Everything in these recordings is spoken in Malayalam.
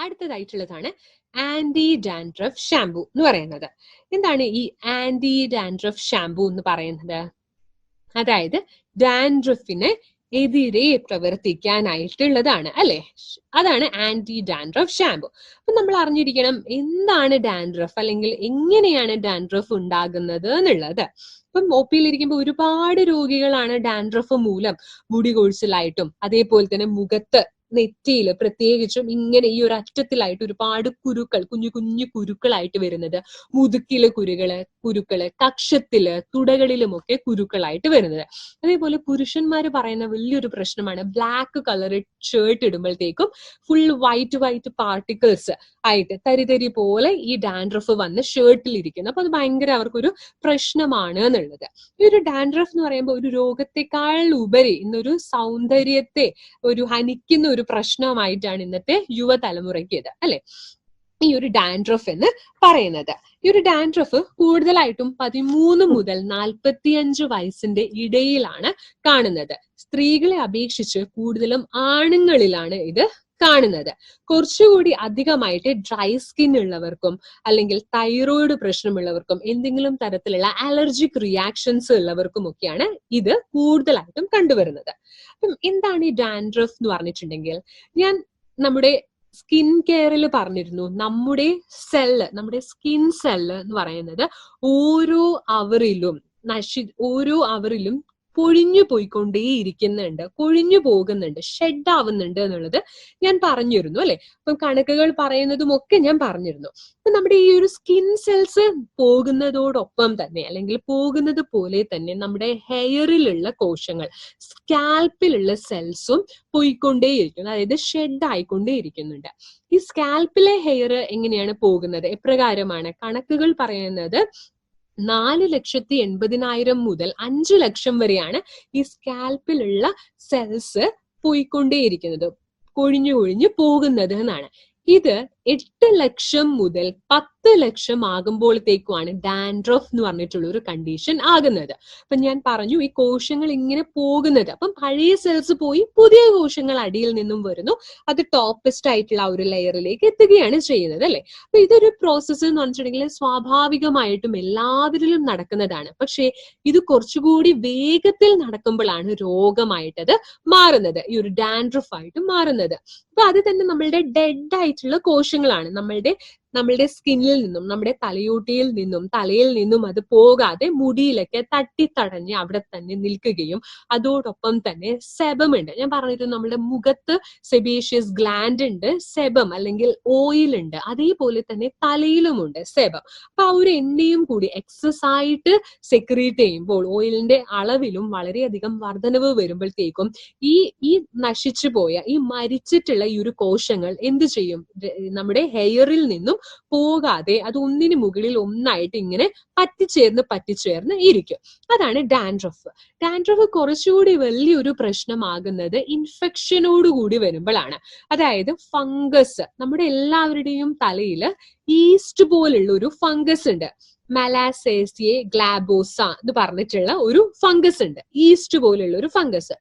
അടുത്തതായിട്ടുള്ളതാണ് ആന്റി ഡാൻഡ്രഫ് ഷാംപൂ എന്ന് പറയുന്നത്. എന്താണ് ഈ ആന്റി ഡാൻഡ്രഫ് ഷാംപൂ എന്ന് പറയുന്നത്? അതായത് ഡാൻഡ്രഫിന് എതിരെ പ്രവർത്തിക്കാനായിട്ടുള്ളതാണ് അല്ലെ. അതാണ് ആന്റി ഡാൻഡ്രഫ് ഷാംപൂ. അപ്പൊ നമ്മൾ അറിഞ്ഞിരിക്കണം എന്താണ് ഡാൻഡ്രഫ്, അല്ലെങ്കിൽ എങ്ങനെയാണ് ഡാൻഡ്രഫ് ഉണ്ടാകുന്നത് എന്നുള്ളത്. ഇപ്പം ഒ പിയിൽ ഇരിക്കുമ്പോൾ ഒരുപാട് രോഗികളാണ് ഡാൻഡ്രഫ് മൂലം മുടി കൊഴിച്ചിലായിട്ടും അതേപോലെ തന്നെ മുഖത്ത് നെറ്റിയില് പ്രത്യേകിച്ചും ഇങ്ങനെ ഈ ഒരു അറ്റത്തിലായിട്ട് ഒരുപാട് കുരുക്കൾ, കുഞ്ഞു കുഞ്ഞു കുരുക്കളായിട്ട് വരുന്നത്, മുതുക്കില് കുരുക്കള്, കക്ഷത്തില്, തുടകളിലുമൊക്കെ കുരുക്കളായിട്ട് വരുന്നത്. അതേപോലെ പുരുഷന്മാര് പറയുന്ന വലിയൊരു പ്രശ്നമാണ് ബ്ലാക്ക് കളർ ഷർട്ട് ഇടുമ്പോഴത്തേക്കും ഫുൾ വൈറ്റ് പാർട്ടിക്കിൾസ് ആയിട്ട് തരി പോലെ ഈ ഡാൻഡ്രഫ് വന്ന് ഷർട്ടിൽ ഇരിക്കുന്നു. അപ്പൊ അത് ഭയങ്കര അവർക്കൊരു പ്രശ്നമാണ് എന്നുള്ളത്. ഈ ഒരു ഡാൻഡ്രഫ് എന്ന് പറയുമ്പോൾ ഒരു രോഗത്തെക്കാൾ ഉപരി ഇന്നൊരു സൗന്ദര്യത്തെ ഒരു ഹനിക്കുന്ന ഒരു പ്രശ്നമായിട്ടാണ് ഇന്നത്തെ യുവതലമുറയ്ക്ക് ഇത് അല്ലെ ഈ ഒരു ഡാൻഡ്രഫ് എന്ന് പറയുന്നത്. ഈ ഒരു ഡാൻഡ്രഫ് കൂടുതലായിട്ടും 13 മുതൽ 45 വയസ്സിന്റെ ഇടയിലാണ് കാണുന്നത്. സ്ത്രീകളെ അപേക്ഷിച്ച് കൂടുതലും ആണുങ്ങളിലാണ് ഇത് കാണുന്നത്. കുറച്ചുകൂടി അധികമായിട്ട് ഡ്രൈ സ്കിൻ ഉള്ളവർക്കും അല്ലെങ്കിൽ തൈറോയിഡ് പ്രശ്നമുള്ളവർക്കും എന്തെങ്കിലും തരത്തിലുള്ള അലർജിക് റിയാക്ഷൻസ് ഉള്ളവർക്കും ഒക്കെയാണ് ഇത് കൂടുതലായിട്ടും കണ്ടുവരുന്നത്. അപ്പം എന്താണ് ഈ ഡാൻഡ്രഫ് എന്ന് പറഞ്ഞിട്ടുണ്ടെങ്കിൽ, ഞാൻ നമ്മുടെ സ്കിൻ കെയറിൽ പറഞ്ഞിരുന്നു, നമ്മുടെ സ്കിൻ സെല്ല് എന്ന് പറയുന്നത് ഓരോ അവറിലും പൊഴിഞ്ഞു പോയിക്കൊണ്ടേയിരിക്കുന്നുണ്ട്, കൊഴിഞ്ഞു പോകുന്നുണ്ട്, ഷെഡ് ആവുന്നുണ്ട് എന്നുള്ളത് ഞാൻ പറഞ്ഞിരുന്നു അല്ലെ. അപ്പം കണക്കുകൾ പറയുന്നതുമൊക്കെ ഞാൻ പറഞ്ഞിരുന്നു. അപ്പൊ നമ്മുടെ ഈ ഒരു സ്കിൻ സെൽസ് പോകുന്നതോടൊപ്പം തന്നെ അല്ലെങ്കിൽ പോകുന്നത് പോലെ തന്നെ നമ്മുടെ ഹെയറിലുള്ള കോശങ്ങൾ, സ്കാൽപ്പിലുള്ള സെൽസും പോയിക്കൊണ്ടേയിരിക്കുന്നു, അതായത് ഷെഡ് ആയിക്കൊണ്ടേയിരിക്കുന്നുണ്ട്. ഈ സ്കാൽപ്പിലെ ഹെയർ എങ്ങനെയാണ് പോകുന്നത്, എപ്രകാരമാണ്? കണക്കുകൾ പറയുന്നത് 4,80,000 മുതൽ 5 ലക്ഷം വരെയാണ് ഈ സ്കാൽപ്പിലുള്ള സെൽസ് പോയിക്കൊണ്ടേയിരിക്കുന്നത്, കൊഴിഞ്ഞു പോകുന്നത് എന്നാണ്. ഇത് 8 ലക്ഷം മുതൽ 10 ലക്ഷം ആകുമ്പോഴത്തേക്കുമാണ് ഡാൻഡ്രഫ് എന്ന് പറഞ്ഞിട്ടുള്ള ഒരു കണ്ടീഷൻ ആകുന്നത്. അപ്പൊ ഞാൻ പറഞ്ഞു ഈ കോശങ്ങൾ ഇങ്ങനെ പോകുന്നത്, അപ്പം പഴയ സെൽസ് പോയി പുതിയ കോശങ്ങൾ അടിയിൽ നിന്നും വരുന്നു, അത് ടോപ്പസ്റ്റ് ആയിട്ടുള്ള ഒരു ലെയറിലേക്ക് എത്തുകയാണ് ചെയ്യുന്നത് അല്ലെ. അപ്പൊ ഇതൊരു പ്രോസസ്സ് എന്ന് പറഞ്ഞിട്ടുണ്ടെങ്കിൽ സ്വാഭാവികമായിട്ടും എല്ലാവരിലും നടക്കുന്നതാണ്. പക്ഷെ ഇത് കുറച്ചുകൂടി വേഗത്തിൽ നടക്കുമ്പോഴാണ് രോഗമായിട്ടത് മാറുന്നത്, ഈ ഒരു ഡാൻഡ്രഫ് ആയിട്ട് മാറുന്നത്. അപ്പൊ അത് തന്നെ നമ്മളുടെ ഡെഡ് ആയിട്ടുള്ള കോശങ്ങളാണ്. നമ്മളുടെ സ്കിന്നിൽ നിന്നും നമ്മുടെ തലയോട്ടിയിൽ നിന്നും തലയിൽ നിന്നും അത് പോകാതെ മുടിയിലൊക്കെ തട്ടിത്തടഞ്ഞ് അവിടെ തന്നെ നിൽക്കുകയും അതോടൊപ്പം തന്നെ സെബം ഉണ്ട്. ഞാൻ പറഞ്ഞിരുന്നു നമ്മുടെ മുഖത്ത് സെബേഷ്യസ് ഗ്ലാൻഡ് ഉണ്ട്, സെബം അല്ലെങ്കിൽ ഓയിൽ ഉണ്ട്, അതേപോലെ തന്നെ തലയിലുമുണ്ട് സെബം. അപ്പൊ ആ ഒരു എണ്ണയും കൂടി എക്സസ് ആയിട്ട് സെക്രീറ്റ് ചെയ്യുമ്പോൾ ഓയിലിന്റെ അളവിലും വളരെയധികം വർധനവ് വരുമ്പോഴത്തേക്കും ഈ നശിച്ചു പോയ ഈ മരിച്ചിട്ടുള്ള ഈ ഒരു കോശങ്ങൾ എന്ത് ചെയ്യും, നമ്മുടെ ഹെയറിൽ നിന്നും പോകാതെ അത് ഒന്നിന് മുകളിൽ ഒന്നായിട്ട് ഇങ്ങനെ പറ്റിച്ചേർന്ന് ഇരിക്കും. അതാണ് ഡാൻഡ്രഫ്. ഡാൻഡ്രഫ് കുറച്ചുകൂടി വലിയൊരു പ്രശ്നമാകുന്നത് ഇൻഫെക്ഷനോടുകൂടി വരുമ്പോഴാണ്. അതായത് ഫംഗസ്, നമ്മുടെ എല്ലാവരുടെയും തലയിൽ ഈസ്റ്റ് പോലുള്ള ഒരു ഫംഗസ് ഉണ്ട്, മെലാസേസിയെ ഗ്ലാബോസ എന്ന് പറഞ്ഞിട്ടുള്ള ഒരു ഫംഗസ് ഉണ്ട്, ഈസ്റ്റ് പോലുള്ള ഒരു ഫംഗസ്.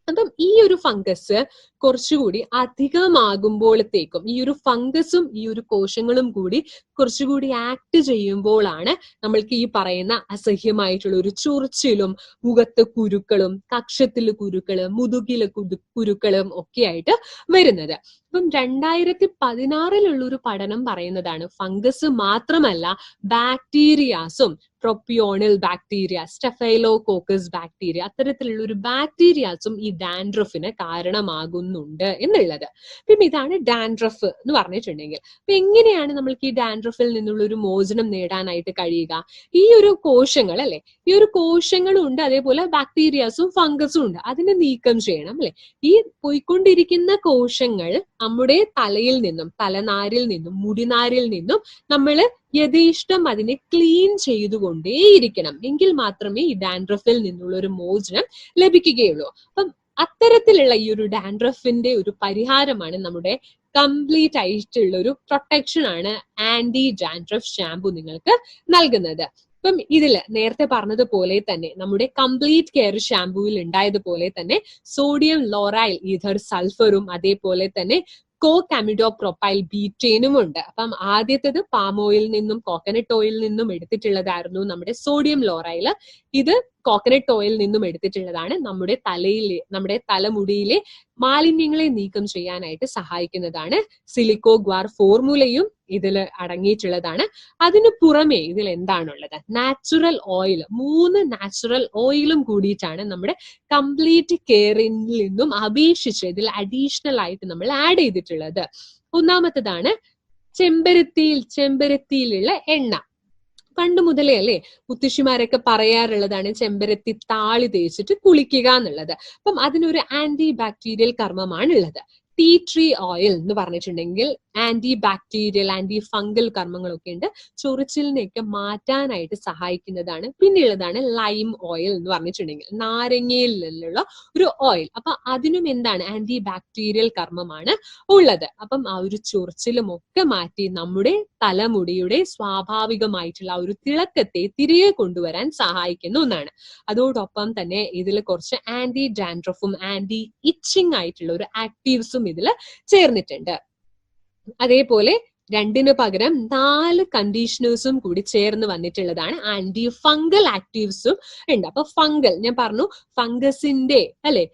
അപ്പം ഈ ഒരു ഫംഗസ് കുറച്ചുകൂടി അധികമാകുമ്പോഴത്തേക്കും ഈ ഒരു ഫംഗസും ഈ ഒരു കോശങ്ങളും കൂടി കുറച്ചുകൂടി ആക്ട് ചെയ്യുമ്പോഴാണ് നമ്മൾക്ക് ഈ പറയുന്ന അസഹ്യമായിട്ടുള്ള ഒരു ചൊറിച്ചിലും മുഖത്ത് കുരുക്കളും കക്ഷത്തില് കുരുക്കളും മുതുകില് കുരുക്കളും ഒക്കെ ആയിട്ട് വരുന്നത്. അപ്പം 2016 ഒരു പഠനം പറയുന്നതാണ് ഫംഗസ് മാത്രമല്ല ബാക്ടീരിയാസും, പ്രൊപ്പിയോണിൽ ബാക്ടീരിയ, സ്റ്റെഫൈലോകോക്കസ് ബാക്ടീരിയ, അത്തരത്തിലുള്ള ഒരു ബാക്ടീരിയാസും ഈ ഡാൻഡ്രഫിന് കാരണമാകുന്നുണ്ട് എന്നുള്ളത്. അപ്പം ഇതാണ് ഡാൻഡ്രഫ് എന്ന് പറഞ്ഞിട്ടുണ്ടെങ്കിൽ. അപ്പൊ എങ്ങനെയാണ് നമ്മൾക്ക് ഈ ഡാൻഡ്രഫിൽ നിന്നുള്ള ഒരു മോചനം നേടാനായിട്ട് കഴിയുക? ഈ ഒരു കോശങ്ങൾ അല്ലെ, ഈ ഒരു കോശങ്ങളും ഉണ്ട്, അതേപോലെ ബാക്ടീരിയാസും ഫംഗസും ഉണ്ട്, അതിനെ നീക്കം ചെയ്യണം അല്ലെ. ഈ പോയിക്കൊണ്ടിരിക്കുന്ന കോശങ്ങൾ നമ്മുടെ തലയിൽ നിന്നും, തലനാരിൽ നിന്നും, മുടിനാരിൽ നിന്നും നമ്മൾ യഥേഷ്ടം അതിനെ ക്ലീൻ ചെയ്തുകൊണ്ടേയിരിക്കണം. എങ്കിൽ മാത്രമേ ഈ ഡാൻഡ്രഫിൽ നിന്നുള്ള ഒരു മോചനം ലഭിക്കുകയുള്ളൂ. അപ്പം അത്തരത്തിലുള്ള ഈ ഒരു ഡാൻഡ്രഫിന്റെ ഒരു പരിഹാരമാണ് നമ്മുടെ കംപ്ലീറ്റ് ആയിട്ടുള്ള ഒരു പ്രൊട്ടക്ഷൻ ആണ് ആന്റി ഡാൻഡ്രഫ് ഷാംപൂ നിങ്ങൾക്ക് നൽകുന്നത്. അപ്പം ഇതിൽ നേരത്തെ പറഞ്ഞതുപോലെ തന്നെ നമ്മുടെ കംപ്ലീറ്റ് കെയർ ഷാംപൂവിൽ ഉണ്ടായതുപോലെ തന്നെ സോഡിയം ലോറൈൽ ഈഥർ സൾഫറും അതേപോലെ തന്നെ കോകാമിഡോപ്രോപ്പൈൽ ബീറ്റേനും ഉണ്ട്. അപ്പം ആദ്യത്തേത് പാം ഓയിൽ നിന്നും കോക്കനട്ട് ഓയിൽ നിന്നും എടുത്തിട്ടുള്ളതായിരുന്നു നമ്മുടെ സോഡിയം ലോറൈൽ. ഇത് കോക്കനട്ട് ഓയിൽ നിന്നും എടുത്തിട്ടുള്ളതാണ്. നമ്മുടെ തലമുടിയിലെ മാലിന്യങ്ങളെ നീക്കം ചെയ്യാനായിട്ട് സഹായിക്കുന്നതാണ്. സിലിക്കോ ഗ്വാർ ഫോർമുലയും ഇതിൽ അടങ്ങിയിട്ടുള്ളതാണ്. അതിനു പുറമെ ഇതിൽ എന്താണുള്ളത്? നാച്ചുറൽ ഓയിൽ, 3 നാച്ചുറൽ ഓയിലും കൂടിയിട്ടാണ് നമ്മുടെ കംപ്ലീറ്റ് കെയറിൽ നിന്നും അപേക്ഷിച്ച് ഇതിൽ അഡീഷണൽ ആയിട്ട് നമ്മൾ ആഡ് ചെയ്തിട്ടുള്ളത്. ഒന്നാമത്തേതാണ് ചെമ്പരത്തിയിലുള്ള എണ്ണ. പണ്ട് മുതലേ അല്ലേ മുത്തശ്ശിമാരൊക്കെ പറയാറുള്ളതാണ് ചെമ്പരത്തി താളി തേച്ചിട്ട് കുളിക്കുക എന്നുള്ളത്. അപ്പം അതിനൊരു ആന്റി ബാക്ടീരിയൽ കർമ്മമാണുള്ളത്. ടീ ട്രീ ഓയിൽ എന്ന് പറഞ്ഞിട്ടുണ്ടെങ്കിൽ ആന്റി ബാക്ടീരിയൽ, ആന്റി ഫംഗൽ കർമ്മങ്ങളൊക്കെ ഉണ്ട്. ചൊറിച്ചിലിനെയൊക്കെ മാറ്റാനായിട്ട് സഹായിക്കുന്നതാണ്. പിന്നെയുള്ളതാണ് ലൈം ഓയിൽ എന്ന് പറഞ്ഞിട്ടുണ്ടെങ്കിൽ നാരങ്ങയിൽ നിന്നുള്ള ഒരു ഓയിൽ. അപ്പൊ അതിനും എന്താണ്? ആന്റി ബാക്ടീരിയൽ കർമ്മമാണ് ഉള്ളത്. അപ്പം ആ ഒരു ചൊറിച്ചിലും ഒക്കെ മാറ്റി നമ്മുടെ തലമുടിയുടെ സ്വാഭാവികമായിട്ടുള്ള ആ ഒരു തിളക്കത്തെ തിരികെ കൊണ്ടുവരാൻ സഹായിക്കുന്ന ഒന്നാണ്. അതോടൊപ്പം തന്നെ ഇതിൽ കുറച്ച് ആന്റി ഡാൻഡ്രഫും ആന്റി ഇച്ചിങ് ആയിട്ടുള്ള ഒരു ആക്റ്റീവ്സും ഇതിൽ ചേർന്നിട്ടുണ്ട്. അതേപോലെ 2 പകരം 4 കണ്ടീഷണേഴ്സും കൂടി ചേർന്ന് വന്നിട്ടുള്ളതാണ് ആന്റി ഫംഗൽ ആക്റ്റീവ്സും ഉണ്ട്. അപ്പൊ ഫംഗൽ ഞാൻ പറഞ്ഞു, ഫംഗസിന്റെ അല്ലെ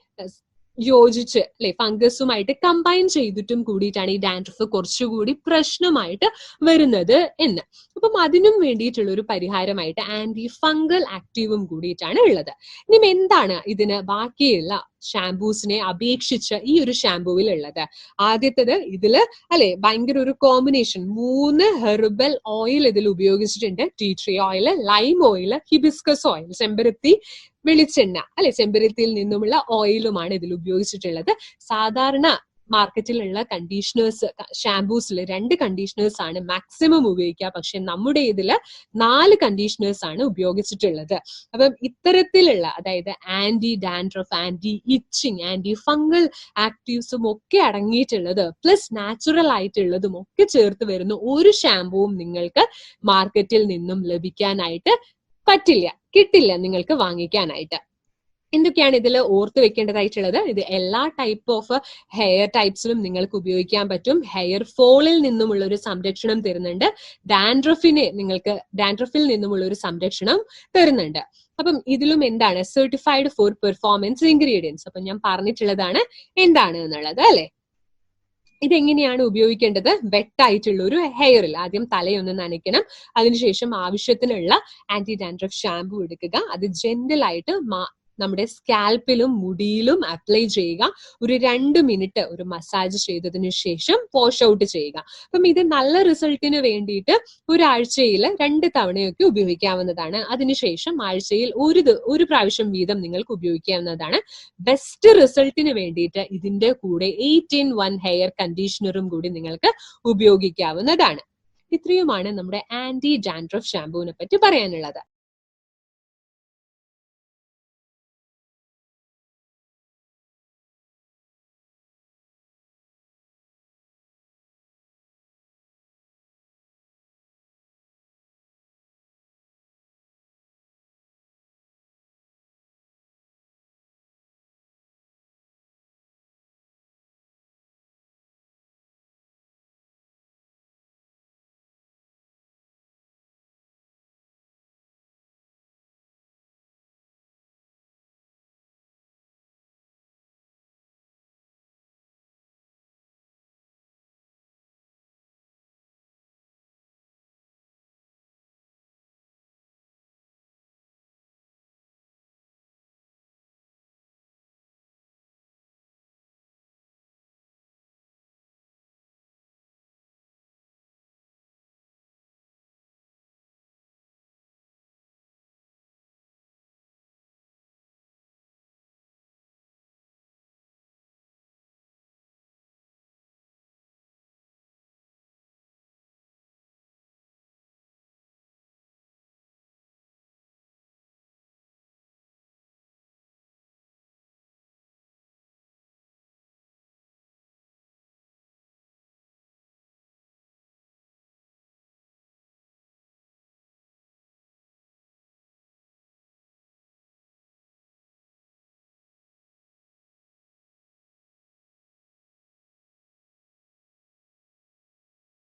യോജിച്ച് അല്ലെ ഫംഗസുമായിട്ട് കമ്പൈൻ ചെയ്തിട്ടും കൂടിയിട്ടാണ് ഈ ഡാൻഡ്രഫ് കുറച്ചുകൂടി പ്രശ്നമായിട്ട് വരുന്നത് എന്ന്. അപ്പം അതിനും വേണ്ടിയിട്ടുള്ള ഒരു പരിഹാരമായിട്ട് ആന്റി ഫംഗൽ ആക്റ്റീവും കൂടിയിട്ടാണ് ഉള്ളത്. ഇനി എന്താണ് ഇതിന് ബാക്കിയുള്ള ഷാംപൂസിനെ അപേക്ഷിച്ച് ഈ ഒരു ഷാംപൂവിൽ ഉള്ളത്? ആദ്യത്തേത് ഇതില് അല്ലെ ഭയങ്കര ഒരു കോമ്പിനേഷൻ 3 ഹെർബൽ ഓയിൽ ഇതിൽ ഉപയോഗിച്ചിട്ടുണ്ട്. Tea tree oil, lime oil, hibiscus oil, ചെമ്പരത്തി വെളിച്ചെണ്ണ അല്ലെ ചെമ്പരത്തിയിൽ നിന്നുമുള്ള ഓയിലുമാണ് ഇതിൽ ഉപയോഗിച്ചിട്ടുള്ളത്. സാധാരണ മാർക്കറ്റിലുള്ള കണ്ടീഷണേഴ്സ് ഷാംപൂസിൽ 2 കണ്ടീഷണേഴ്സ് ആണ് മാക്സിമം ഉപയോഗിക്കുക. പക്ഷെ നമ്മുടെ ഇതില് 4 കണ്ടീഷണേഴ്സ് ആണ് ഉപയോഗിച്ചിട്ടുള്ളത്. അപ്പം ഇത്തരത്തിലുള്ള അതായത് anti dandruff, anti itching, anti fungal ആക്റ്റീവ്സും ഒക്കെ അടങ്ങിയിട്ടുള്ളത് പ്ലസ് നാച്ചുറൽ ആയിട്ടുള്ളതും ഒക്കെ ചേർത്ത് വരുന്ന ഒരു ഷാംപൂവും നിങ്ങൾക്ക് മാർക്കറ്റിൽ നിന്നും ലഭിക്കാനായിട്ട് കിട്ടില്ല നിങ്ങൾക്ക് വാങ്ങിക്കാനായിട്ട്. എന്തൊക്കെയാണ് ഇതിൽ ഓർത്ത് വെക്കേണ്ടതായിട്ടുള്ളത്? ഇത് എല്ലാ ടൈപ്പ് ഓഫ് ഹെയർ ടൈപ്സിലും നിങ്ങൾക്ക് ഉപയോഗിക്കാൻ പറ്റും. ഹെയർ ഫോളിൽ നിന്നുമുള്ള ഒരു സംരക്ഷണം തരുന്നുണ്ട്. ഡാൻഡ്രഫിൽ നിന്നുമുള്ള ഒരു സംരക്ഷണം തരുന്നുണ്ട്. അപ്പം ഇതിലും എന്താണ്? Certified four performance ingredients. അപ്പം ഞാൻ പറഞ്ഞിട്ടുള്ളതാണ് എന്താണ് എന്നുള്ളത് അല്ലെ. ഇതെങ്ങനെയാണ് ഉപയോഗിക്കേണ്ടത്? വെട്ടായിട്ടുള്ള ഒരു ഹെയറിൽ ആദ്യം തലയൊന്ന് നനയ്ക്കണം. അതിനുശേഷം ആവശ്യത്തിനുള്ള ആന്റി ഡാൻഡ്രഫ് ഷാംപൂ എടുക്കുക. അത് ജെന്റൽ ആയിട്ട് നമ്മുടെ സ്കാൽപ്പിലും മുടിയിലും അപ്ലൈ ചെയ്യുക. ഒരു 2 മിനിറ്റ് ഒരു മസാജ് ചെയ്തതിനു ശേഷം വാഷ് ഔട്ട് ചെയ്യുക. അപ്പം ഇത് നല്ല റിസൾട്ടിന് വേണ്ടിയിട്ട് ഒരാഴ്ചയിൽ 2 തവണയൊക്കെ ഉപയോഗിക്കാവുന്നതാണ്. അതിനുശേഷം ആഴ്ചയിൽ ഒരു പ്രാവശ്യം വീതം നിങ്ങൾക്ക് ഉപയോഗിക്കാവുന്നതാണ്. ബെസ്റ്റ് റിസൾട്ടിന് വേണ്ടിയിട്ട് ഇതിന്റെ കൂടെ 8-in-1 ഹെയർ കണ്ടീഷണറും കൂടി നിങ്ങൾക്ക് ഉപയോഗിക്കാവുന്നതാണ്. ഇത്രയുമാണ് നമ്മുടെ ആന്റി ഡാൻഡ്രഫ് ഷാംപൂവിനെ പറ്റി പറയാനുള്ളത്.